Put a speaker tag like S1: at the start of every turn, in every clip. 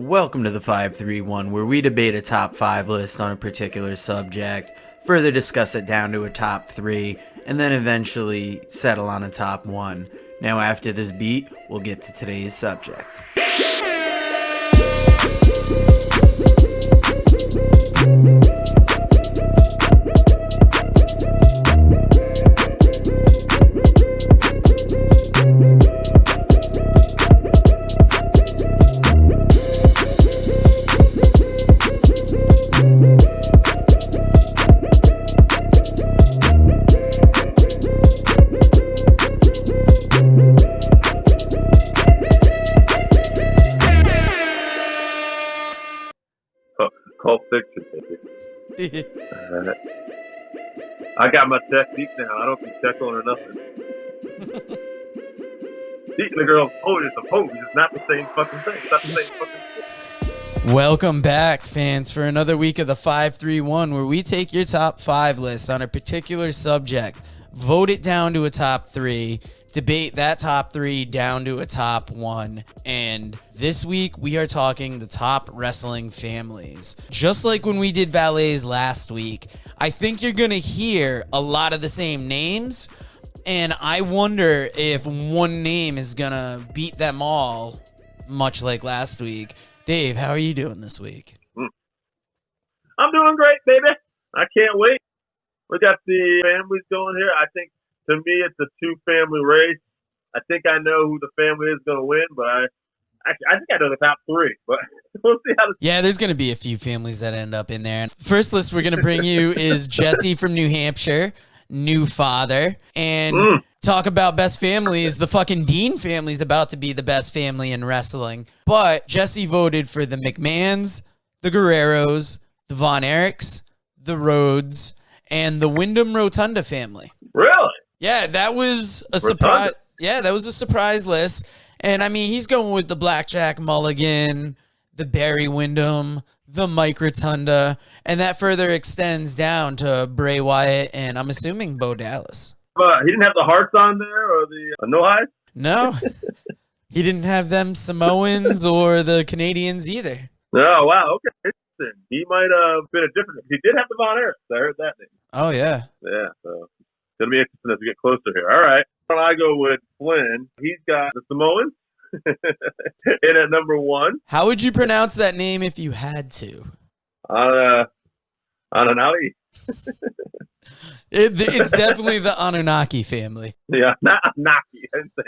S1: Welcome to the 531, where we debate a top 5 list on a particular subject, further discuss it down to a top 3, and then eventually settle on a top 1. Now after this beat, we'll get to today's subject.
S2: Pulp Fiction, baby. I got my technique now. I don't be chuckling or nothing. Eating the girl's pose is a pose. It's not the same fucking thing. It's not the same fucking thing.
S1: Welcome back, fans, for another week of the 531, where we take your top 5 list on a particular subject, vote it down to a top 3, debate that top 3 down to a top 1, and this week we are talking the top wrestling families. Just like when we did valets last week, I think you're gonna hear a lot of the same names, and I wonder if one name is gonna beat them all, much like last week. Dave, how are you doing this week?
S2: I'm doing great, baby. I can't wait. We got the families going here. I think, to me, it's a two-family race. I think I know who the family is going to win, but I think I know the top 3. But we'll see how.
S1: Yeah, there's going to be a few families that end up in there. First list we're going to bring you is Jesse from New Hampshire, new father, and talk about best families. The fucking Dean family's about to be the best family in wrestling. But Jesse voted for the McMahons, the Guerreros, the Von Erichs, the Rhodes, and the Wyndham Rotunda family.
S2: Really?
S1: Yeah, that was a surprise. Yeah, that was a surprise list. And I mean, he's going with the Blackjack Mulligan, the Barry Windham, the Mike Rotunda, and that further extends down to Bray Wyatt and I'm assuming Bo Dallas.
S2: He didn't have the hearts on there or the no highs?
S1: No, he didn't have them Samoans or the Canadians either.
S2: Oh, wow. Okay. Interesting. He might have been a different. He did have the Von Erichs. I heard that name.
S1: Oh, yeah.
S2: Yeah, so it's going to be interesting as we get closer here. All right. I go with Flynn. He's got the Samoans in at number 1.
S1: How would you pronounce that name if you had to?
S2: Anunnaki.
S1: It's definitely the Anunnaki family.
S2: Yeah, not Anunnaki. I didn't say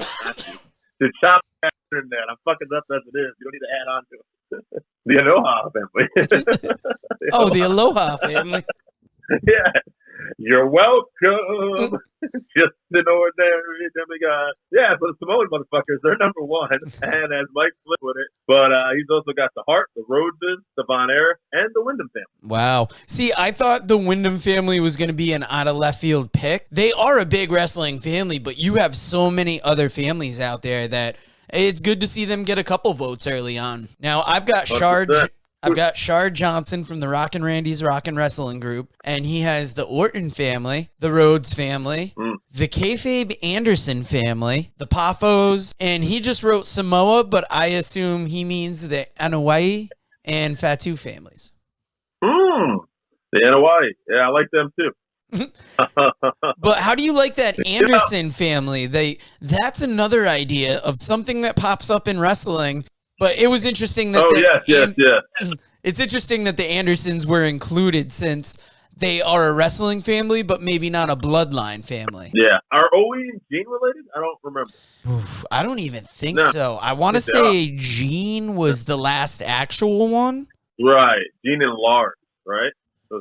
S2: Anunnaki. Dude, chop that in there. I'm fucking up as it is. You don't need to add on to it. The Aloha family.
S1: The Aloha family.
S2: Yeah. You're welcome. Just an ordinary demigod. Yeah, so the Samoan motherfuckers, they're number 1. And as Mike Flynn with it. But he's also got the Hart, the Rhodeses, the Von Erich, and the Wyndham family.
S1: Wow. See, I thought the Wyndham family was going to be an out of left field pick. They are a big wrestling family, but you have so many other families out there that it's good to see them get a couple votes early on. Now, I've got Shard Johnson from the Rockin' Randy's Rockin' Wrestling Group, and he has the Orton family, the Rhodes family, the Kayfabe Anderson family, the Paphos, and he just wrote Samoa, but I assume he means the Anoa'i and Fatu families.
S2: The Anoa'i. Yeah, I like them too.
S1: But how do you like that Anderson family? That's another idea of something that pops up in wrestling. But it was interesting that
S2: yes.
S1: It's interesting that the Andersons were included since they are a wrestling family, but maybe not a bloodline family.
S2: Yeah. Are Owe and Gene related? I don't remember.
S1: I don't even think so. I want to say Gene was the last actual one.
S2: Right. Gene and Lars, right?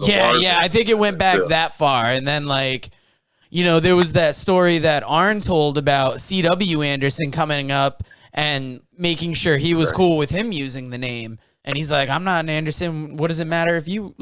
S1: Yeah. I think it went back that far. And then, there was that story that Arn told about C.W. Anderson coming up and making sure he was cool with him using the name. And he's like, I'm not an Anderson. What does it matter if you,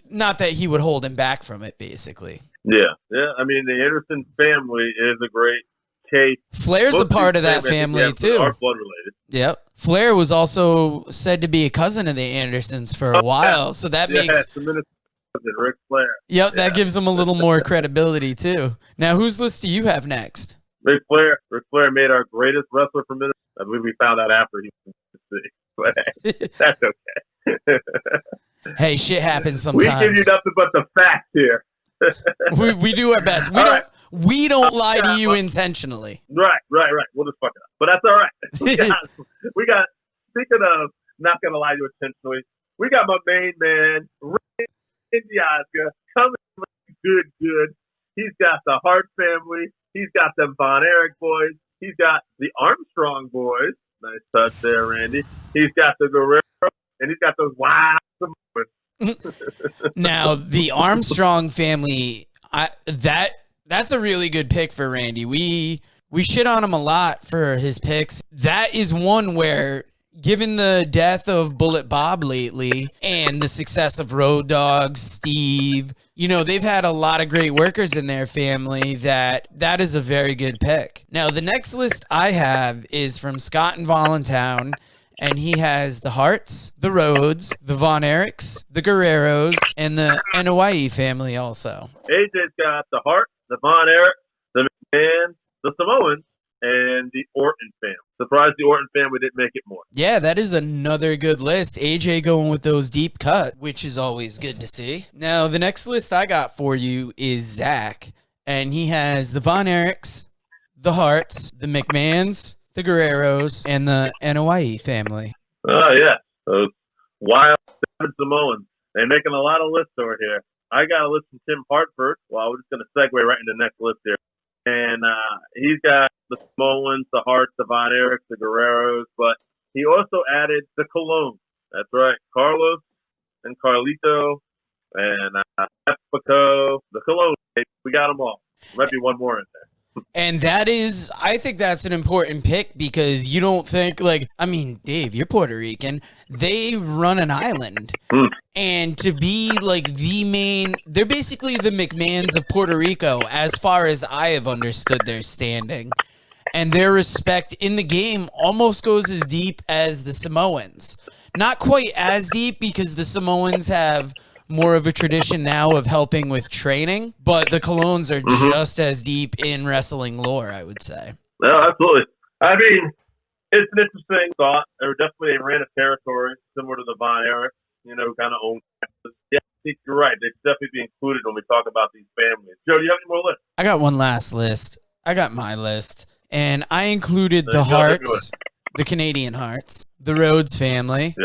S1: not that he would hold him back from it, basically.
S2: Yeah. I mean, the Anderson family is a great case.
S1: Flair's a part of that family, too.
S2: Are blood related.
S1: Yep. Flair was also said to be a cousin of the Andersons for a while, so that makes...
S2: Ric Flair.
S1: Yep, that gives him a little more credibility, too. Now, whose list do you have next?
S2: Ric Flair made our greatest wrestler for minutes. I believe we found out after he was sick. But hey, that's okay.
S1: Hey, shit happens
S2: We give you
S1: sometimes.
S2: nothing but the facts here.
S1: We do our best. We don't lie to you intentionally.
S2: Right. We'll just fuck it up. But that's all right. We got speaking of not gonna lie to you intentionally, we got my main man, Randy Oscar, coming good. He's got the Hart family. He's got them Von Erich boys. He's got the Armstrong boys. Nice touch there, Randy. He's got the Guerrero, and he's got those wild Samoans.
S1: Now, the Armstrong family, that's a really good pick for Randy. We shit on him a lot for his picks. That is one where, given the death of Bullet Bob lately and the success of Road Dogg, Steve, they've had a lot of great workers in their family. That is a very good pick. Now, the next list I have is from Scott in Voluntown, and he has the Harts, the Rhodes, the Von Erichs, the Guerreros, and the Anoa'i family also.
S2: AJ's got the Hart, the Von Erich, the McMahon, the Samoans, and the Orton family. Surprised the Orton family didn't make it more.
S1: Yeah, that is another good list. AJ going with those deep cut, which is always good to see. Now, the next list I got for you is Zach, and he has the Von Erichs, the Harts, the McMahons, the Guerreros, and the Anoa'i family.
S2: Oh, yeah. Those wild Samoans. They're making a lot of lists over here. I got a list from Tim Hartford. Well, we're just going to segue right into the next list here. And he's got the Samoans, the Harts, the Von Erichs, the Guerreros, but he also added the Colognes. That's right. Carlos and Carlito and Epico, the Colognes. We got them all. Might be one more in there.
S1: And I think that's an important pick because you don't think Dave, you're Puerto Rican. They run an island. And to be they're basically the McMahons of Puerto Rico as far as I have understood their standing. And their respect in the game almost goes as deep as the Samoans. Not quite as deep because the Samoans have more of a tradition now of helping with training, but the Colognes are just as deep in wrestling lore, I would say.
S2: No, absolutely. I mean, it's an interesting thought. They ran a territory similar to the Von Erich, kind of owned. Yeah, I think you're right. They should definitely be included when we talk about these families. Joe, do you have any more lists?
S1: I got one last list. I got my list, and I included the Harts, the Canadian Harts, the Rhodes family,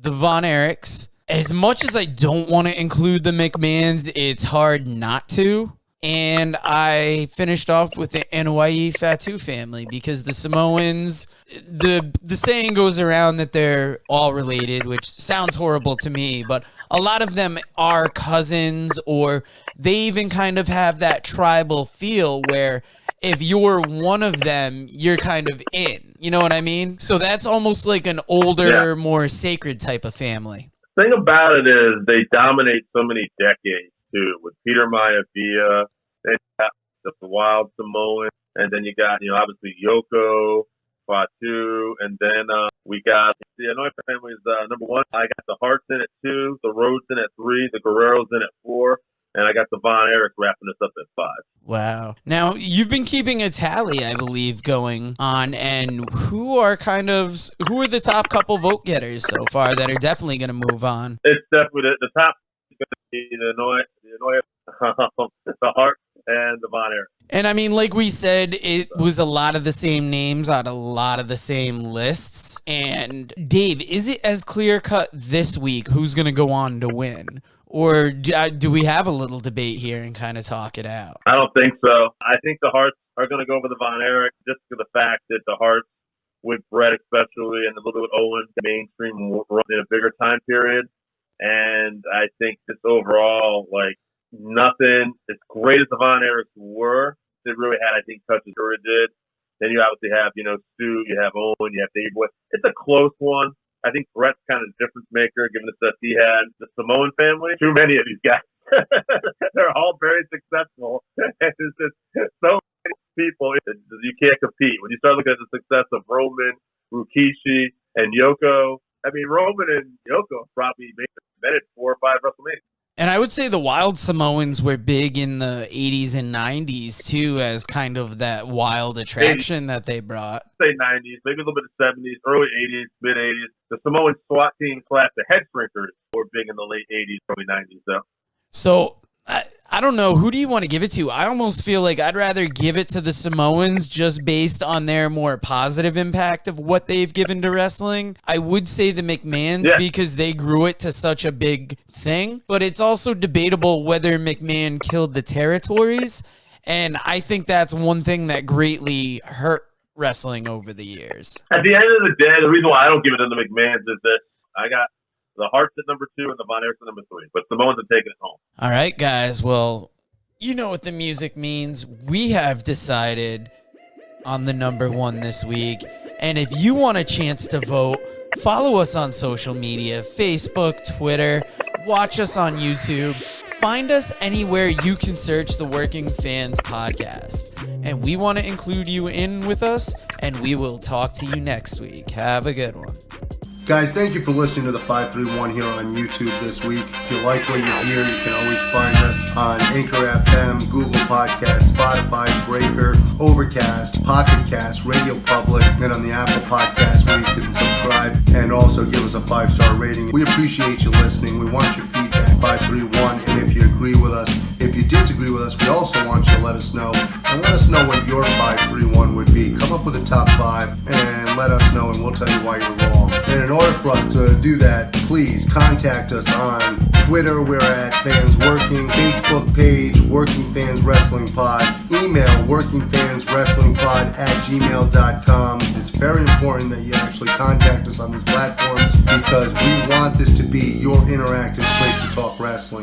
S1: the Von Erichs. As much as I don't want to include the McMahons, it's hard not to. And I finished off with the Anoa'i Fatu family because the Samoans, the saying goes around that they're all related, which sounds horrible to me, but a lot of them are cousins, or they even kind of have that tribal feel where if you're one of them, you're kind of in. You know what I mean? So that's almost like an older, more sacred type of family.
S2: Thing about it is they dominate so many decades too. With Peter Maivia, then you got the Wild Samoan, and then you got obviously Yoko, Fatu, and then we got the Anoa'i family is number one. I got the Harts in at 2, the Rhodes in at 3, the Guerreros in at 4, and I got the Von Erich wrapping us up at 5.
S1: Wow. Now, you've been keeping a tally, I believe, going on, and who are the top couple vote getters so far that are definitely going to move on?
S2: It's definitely the top is going to be the Anoa'i, the Hart, and the Von Erich.
S1: And I mean, like we said, it was a lot of the same names on a lot of the same lists. And Dave, is it as clear cut this week who's going to go on to win? Or do we have a little debate here and kind of talk it out?
S2: I don't think so. I think the Harts are going to go over the Von Erich just for the fact that the Harts, with Brett especially, and a little bit with Owen, the mainstream run in a bigger time period. And I think just overall, nothing as great as the Von Erichs were. They really had, I think, touches Curry did. Then you obviously have, Stu, you have Owen, you have Dave Boy. It's a close one. I think Brett's kind of a difference maker, given the stuff he had. The Samoan family, too many of these guys. They're all very successful. And it's just so many people, you can't compete. When you start looking at the success of Roman, Rikishi, and Yoko, I mean, Roman and Yoko probably invented 4 or 5 WrestleMania.
S1: And I would say the Wild Samoans were big in the 80s and 90s, too, as kind of that wild attraction that they brought.
S2: Say 90s, maybe a little bit of 70s, early 80s, mid 80s. The Samoan SWAT team class, the Head Shrinkers, were big in the late 80s, early 90s, though.
S1: So, I don't know. Who do you want to give it to? I almost feel like I'd rather give it to the Samoans just based on their more positive impact of what they've given to wrestling. I would say the McMahons because they grew it to such a big thing, but it's also debatable whether McMahon killed the territories, and I think that's one thing that greatly hurt wrestling over the years.
S2: At the end of the day, the reason why I don't give it to the McMahons is that I got the Harts at number 2 and the Von Erichs at number 3. But Samoans are taking it home.
S1: All right, guys. Well, you know what the music means. We have decided on the number 1 this week. And if you want a chance to vote, follow us on social media, Facebook, Twitter, watch us on YouTube. Find us anywhere you can search the Working Fans Podcast. And we want to include you in with us, and we will talk to you next week. Have a good one.
S3: Guys, thank you for listening to the 531 here on YouTube this week. If you like what you hear, you can always find us on Anchor FM, Google Podcasts, Spotify, Breaker, Overcast, Pocket Cast, Radio Public, and on the Apple Podcast where you can subscribe and also give us a 5-star rating. We appreciate you listening. We want your feedback, 531, and if you agree with us, if you disagree with us, we also want you to let us know. And let us know what your 531 would be. Come up with a top 5 and let us know, and we'll tell you why you're wrong. And in order for us to do that, please contact us on Twitter. We're at Fans Working. Facebook page, Working Fans Wrestling Pod. Email workingfanswrestlingpod@gmail.com. It's very important that you actually contact us on these platforms because we want this to be your interactive place to talk wrestling.